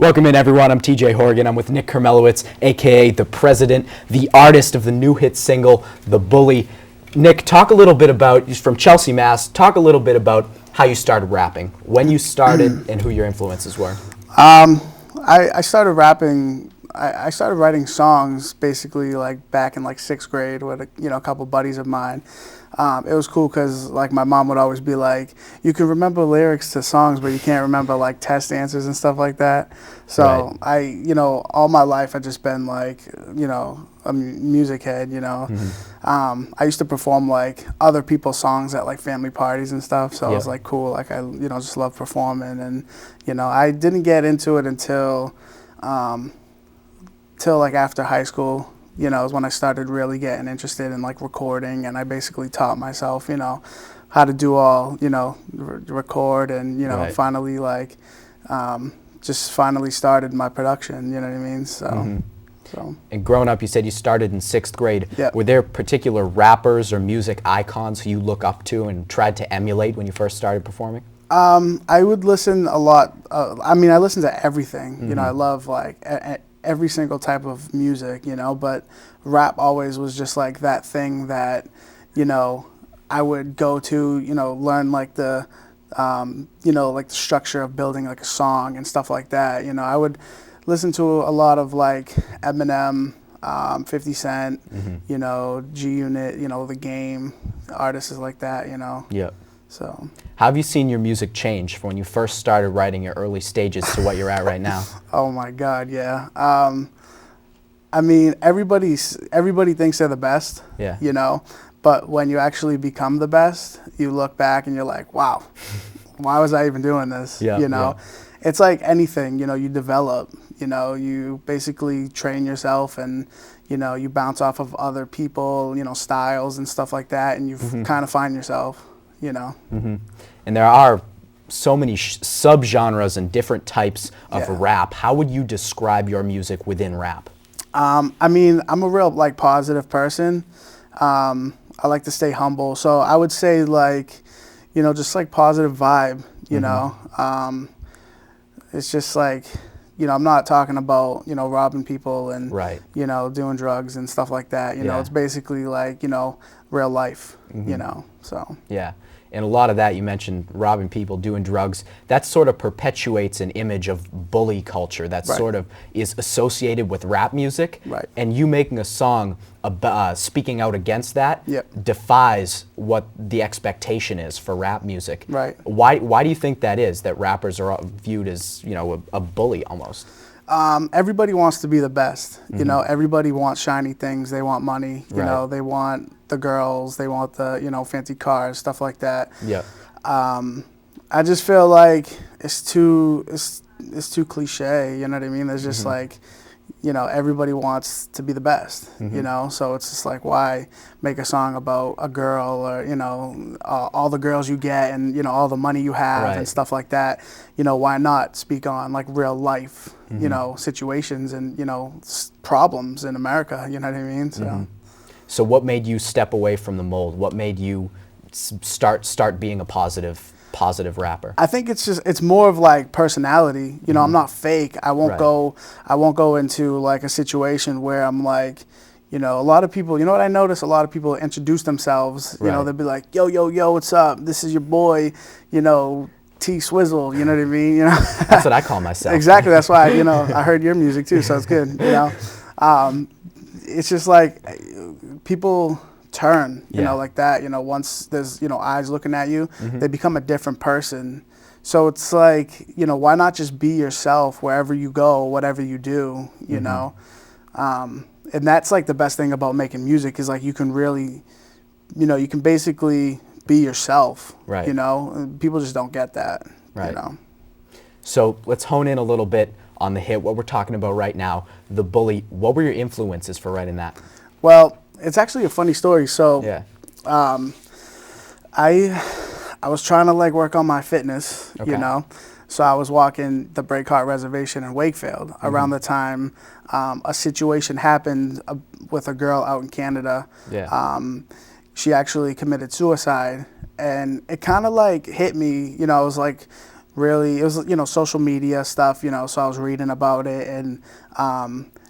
Welcome in, everyone. I'm TJ Horgan. I'm with Nick Kermelewicz, aka The President, the artist of the new hit single, The Bully. Nick, talk a little bit about, you're from Chelsea, Mass. Talk a little bit about how you started rapping, when you started, and who your influences were. I started rapping. I started writing songs basically like back in like 6th grade with a couple buddies of mine. It was cool because like my mom would always be like, you can remember lyrics to songs, but you can't remember like test answers and stuff like that. So right. All my life I've just been like, a music head. I used to perform like other people's songs at like family parties and stuff. So it was like cool. Like I just love performing, and I didn't get into it until like after high school. Is when I started really getting interested in like recording, and I basically taught myself, how to do all, record, and finally like just finally started my production. You know what I mean? So. So. And growing up, you said you started in 6th grade. Yep. Were there particular rappers or music icons who you look up to and tried to emulate when you first started performing? I would listen a lot. I listen to everything. I love like every single type of music, but rap always was just like that thing that, I would go to, learn like the, like the structure of building like a song and stuff like that. I would listen to a lot of like Eminem, 50 Cent, G-Unit, The Game, artists like that, Yep. So. How have you seen your music change from when you first started writing your early stages to what you're at right now? Oh my God, yeah. Everybody thinks they're the best, but when you actually become the best, you look back and you're like, wow, why was I even doing this? It's like anything, you develop, you basically train yourself, and you bounce off of other people, styles and stuff like that, and you kind of find yourself. And there are so many subgenres and different types of rap. How would you describe your music within rap? I'm a real like positive person. I like to stay humble, so I would say like, just like positive vibe. It's just like, I'm not talking about robbing people and doing drugs and stuff like that. It's basically like real life. So yeah. And a lot of that, you mentioned robbing people, doing drugs, that sort of perpetuates an image of bully culture that sort of is associated with rap music. Right. And you making a song speaking out against that defies what the expectation is for rap music. Right. Why do you think that is, that rappers are viewed as, a bully almost? Everybody wants to be the best. Everybody wants shiny things. They want money. They want the girls. They want the fancy cars, stuff like that. Yeah. I just feel like it's too cliche. You know what I mean? There's just like, everybody wants to be the best. So it's just like, why make a song about a girl, or all the girls you get, and all the money you have and stuff like that. Why not speak on like real life situations and problems in America? You know what I mean? So. So what made you step away from the mold? What made you start being a positive rapper? I think it's more of like personality. I'm not fake. I won't go into like a situation where I'm like, a lot of people, what I notice, a lot of people introduce themselves, they'll be like, yo, what's up? This is your boy, T Swizzle, you know what I mean? That's what I call myself. Exactly. That's why, I heard your music too, so it's good, It's just like people turn, like that, once there's, eyes looking at you, they become a different person. So it's like, why not just be yourself wherever you go, whatever you do, and that's like the best thing about making music is like you can really, you can basically be yourself, people just don't get that, So let's hone in a little bit on the hit, what we're talking about right now, The Bully. What were your influences for writing that? Well, it's actually a funny story. So I was trying to like work on my fitness, so I was walking the Breakheart Reservation in Wakefield around the time a situation happened with a girl out in Canada. She actually committed suicide, and it kind of like hit me, I was like really, it was, social media stuff, so I was reading about it, and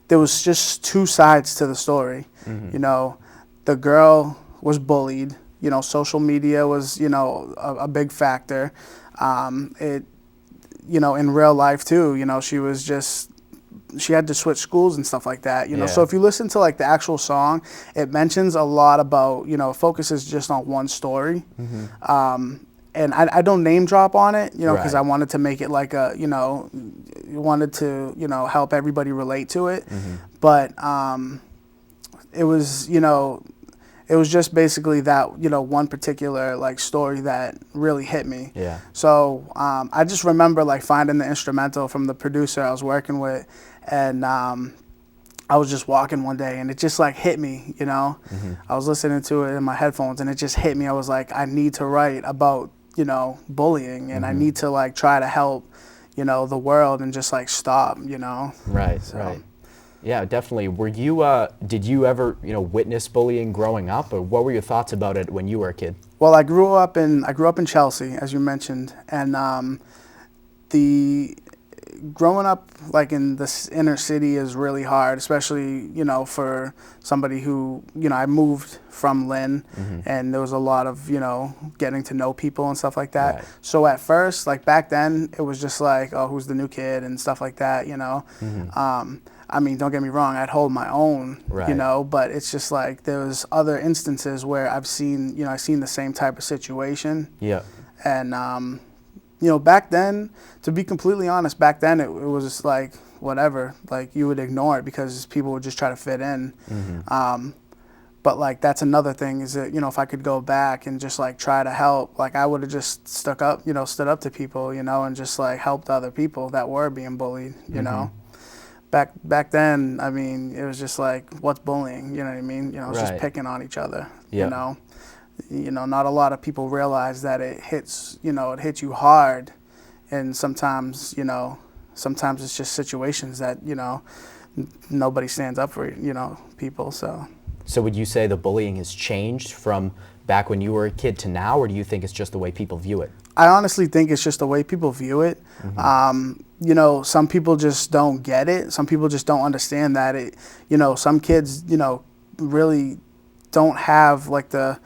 there was just two sides to the story. The girl was bullied, social media was, a big factor. In real life too, she had to switch schools and stuff like that, So if you listen to like the actual song, it mentions a lot about, it focuses just on one story. And I don't name drop on it, because I wanted to make it like wanted to, help everybody relate to it. But it was, it was just basically that, one particular like story that really hit me. Yeah. So I just remember like finding the instrumental from the producer I was working with, and I was just walking one day and it just like hit me, I was listening to it in my headphones and it just hit me. I was like, I need to write about, bullying, and I need to like try to help, the world and just like stop, Right, so. Right. Yeah, definitely. Were you, did you ever, witness bullying growing up, or what were your thoughts about it when you were a kid? Well, I grew up in Chelsea, as you mentioned, and growing up like in the inner city is really hard, especially, for somebody who, I moved from Lynn, and there was a lot of, getting to know people and stuff like that. Right. So at first, like back then, it was just like, oh, who's the new kid and stuff like that, I mean, don't get me wrong, I'd hold my own, right. But it's just like there's other instances where I've seen, I've seen the same type of situation. Yeah. And, back then, to be completely honest, back then it was just like whatever, like you would ignore it because people would just try to fit in. But like that's another thing is that, if I could go back and just like try to help, like I would have just stood up to people, and just like helped other people that were being bullied, you know. Back then, I mean, it was just like, what's bullying? You know what I mean? It's just picking on each other. Yeah. Not a lot of people realize that it hits, it hits you hard, and sometimes, sometimes it's just situations that, nobody stands up for, people. So would you say the bullying has changed from back when you were a kid to now, or do you think it's just the way people view it? I honestly think it's just the way people view it. Some people just don't get it. Some people just don't understand that it, some kids, really don't have like the,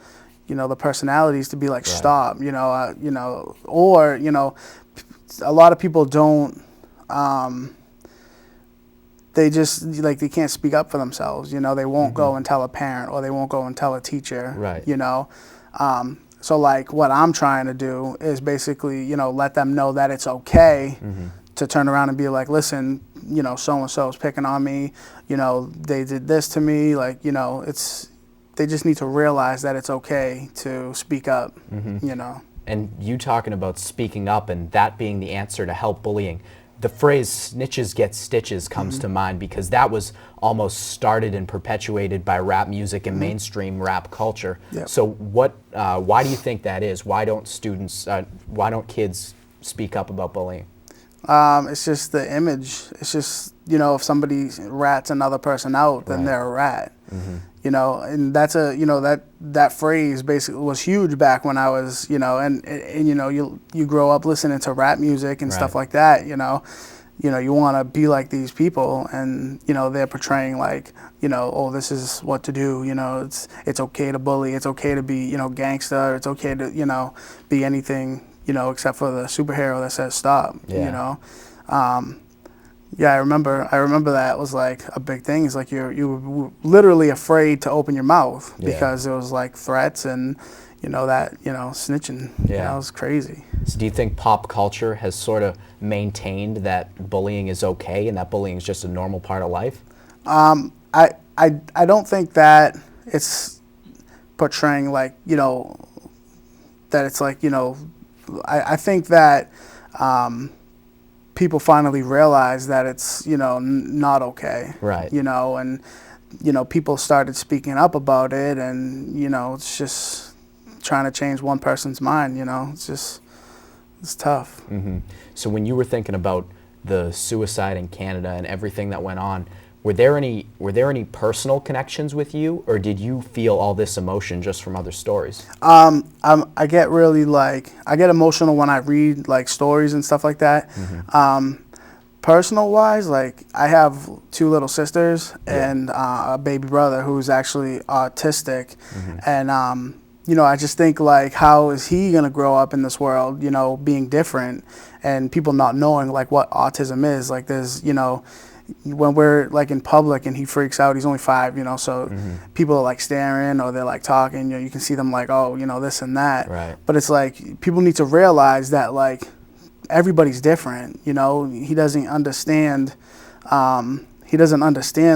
the personalities to be like, stop, or, a lot of people don't, they just like, they can't speak up for themselves. They won't go and tell a parent, or they won't go and tell a teacher, So like what I'm trying to do is basically, let them know that it's okay to turn around and be like, listen, so-and-so is picking on me, they did this to me, like, they just need to realize that it's okay to speak up, And you talking about speaking up and that being the answer to help bullying, the phrase snitches get stitches comes to mind because that was almost started and perpetuated by rap music and mainstream rap culture. Yep. So why do you think that is? Why don't kids speak up about bullying? It's just the image. It's just, if somebody rats another person out, then they're a rat. And that's that phrase basically was huge back when I was, and you grow up listening to rap music and stuff like that, you want to be like these people, and they're portraying like, oh, this is what to do, it's okay to bully, it's okay to be, gangster, it's okay to, be anything, except for the superhero that says stop, Yeah, I remember that was like a big thing. It's like you were literally afraid to open your mouth because it was like threats and snitching. Yeah, it was crazy. So do you think pop culture has sort of maintained that bullying is okay and that bullying is just a normal part of life? I don't think that it's portraying like, that it's like, I think that people finally realize that it's, not okay. Right. And, people started speaking up about it, and, it's just trying to change one person's mind, it's tough. So when you were thinking about the suicide in Canada and everything that went on, were there any personal connections with you, or did you feel all this emotion just from other stories? I get really I get emotional when I read like stories and stuff like that. Personal wise, like I have 2 little sisters and a baby brother who's actually autistic, and you know, I just think like, how is he gonna grow up in this world, you know, being different, and people not knowing like what autism is. Like there's, you know, when we're like in public and he freaks out, he's only 5, you know, so people are like staring or they're like talking, you know, you can see them like, oh, you know, this and that. Right. But it's like, people need to realize that like everybody's different, you know. He doesn't understand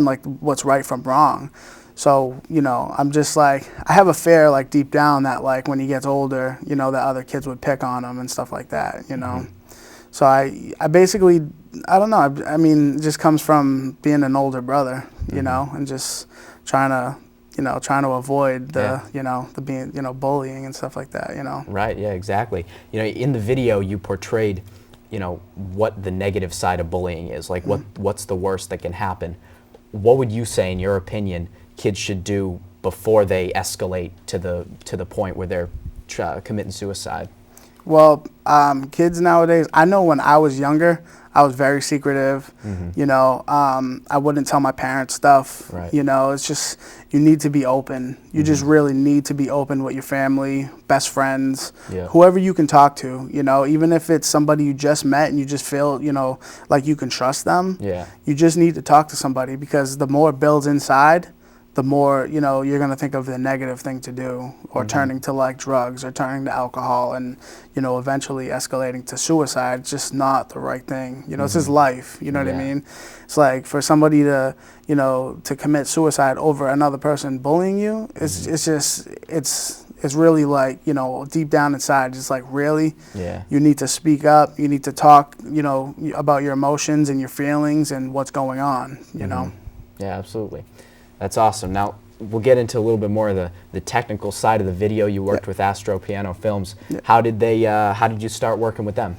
like what's right from wrong. So, you know, I'm just like, I have a fear like deep down that like when he gets older, you know, that other kids would pick on him and stuff like that, you know. So I basically, I don't know, I mean, it just comes from being an older brother, you know, and just trying to avoid the, you know, the being, you know, bullying and stuff like that, you know. Right, yeah, exactly. You know, in the video you portrayed, you know, what the negative side of bullying is, like what's the worst that can happen. What would you say, in your opinion, kids should do before they escalate to the point where they're committing suicide? Well, kids nowadays, I know when I was younger, I was very secretive, you know, I wouldn't tell my parents stuff, you know, it's just, you need to be open. You just really need to be open with your family, best friends, whoever you can talk to, you know, even if it's somebody you just met and you just feel, you know, like you can trust them, you just need to talk to somebody, because the more it builds inside, the more, you know, you're going to think of the negative thing to do, or turning to like drugs or turning to alcohol, and, you know, eventually escalating to suicide. It's just not the right thing. You know, it's his life. You know what I mean? It's like for somebody to, you know, to commit suicide over another person bullying you, it's just, it's really like, you know, deep down inside, just like, really? You need to speak up. You need to talk, you know, about your emotions and your feelings and what's going on, you know? Yeah, absolutely. That's awesome. Now, we'll get into a little bit more of the technical side of the video. You worked with Astro Piano Films. How did you start working with them?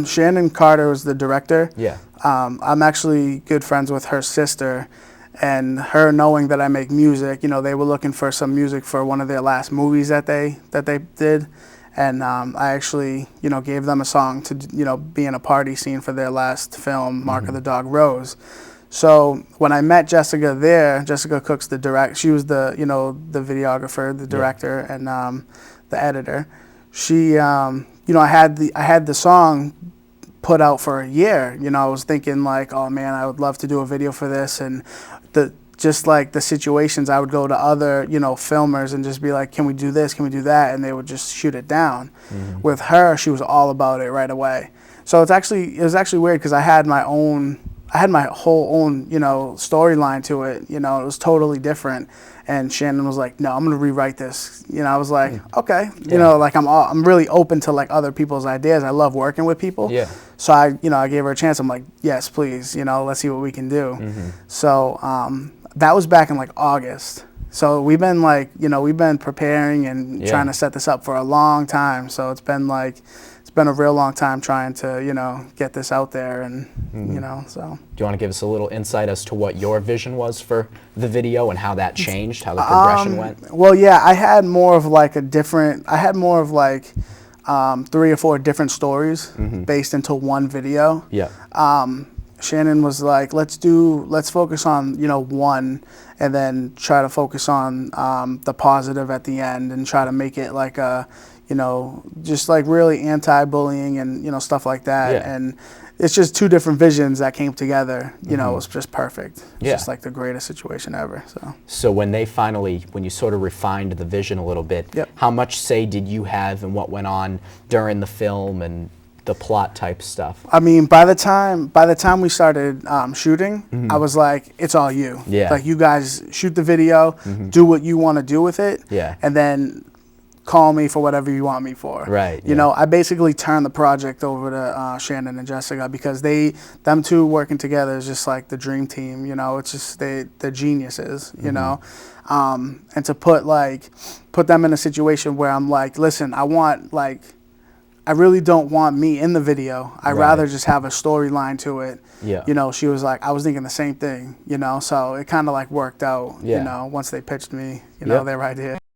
Shannon Carter was the director. Yeah. I'm actually good friends with her sister, and her knowing that I make music, you know, they were looking for some music for one of their last movies that they did. And I actually, you know, gave them a song to, you know, be in a party scene for their last film, Mark of the Dog Rose. So when I met Jessica there, Jessica Cook's the director. She was the, you know, the videographer, the director, and the editor. She, you know, I had the song put out for a year. You know, I was thinking like, oh man, I would love to do a video for this, and just like the situations, I would go to other, you know, filmers and just be like, can we do this? Can we do that? And they would just shoot it down. With her, she was all about it right away. So it was actually weird, because I had my whole own, you know, storyline to it. You know, it was totally different. And Shannon was like, no, I'm gonna rewrite this. You know, I was like, okay. You know, like I'm really open to like other people's ideas. I love working with people. So I gave her a chance. I'm like, yes, please. You know, let's see what we can do. So that was back in like August. So we've been like, you know, we've been preparing and trying to set this up for a long time. So it's been a real long time trying to, you know, get this out there, and you know, so. Do you want to give us a little insight as to what your vision was for the video and how that changed, how the progression went? Well, yeah, I had more of like 3 or 4 different stories based into one video. Shannon was like, let's focus on, you know, one, and then try to focus on the positive at the end, and try to make it like a, you know, just like really anti-bullying and, you know, stuff like that. And it's just 2 different visions that came together. You know, it was just perfect. It's just like the greatest situation ever. So when you sort of refined the vision a little bit, how much say did you have in what went on during the film and the plot type stuff? I mean, by the time we started shooting, I was like, it's all you. Like, you guys shoot the video, do what you want to do with it, and then call me for whatever you want me for. You know, I basically turned the project over to Shannon and Jessica, because them 2 working together is just like the dream team. You know, it's just they're geniuses. You know, and to put them in a situation where I'm like, listen, I want like I really don't want me in the video. I'd Right. rather just have a storyline to it. Yeah. You know, she was like, I was thinking the same thing, you know, so it kind of like worked out, Yeah. you know, once they pitched me, you know, Yep. their idea.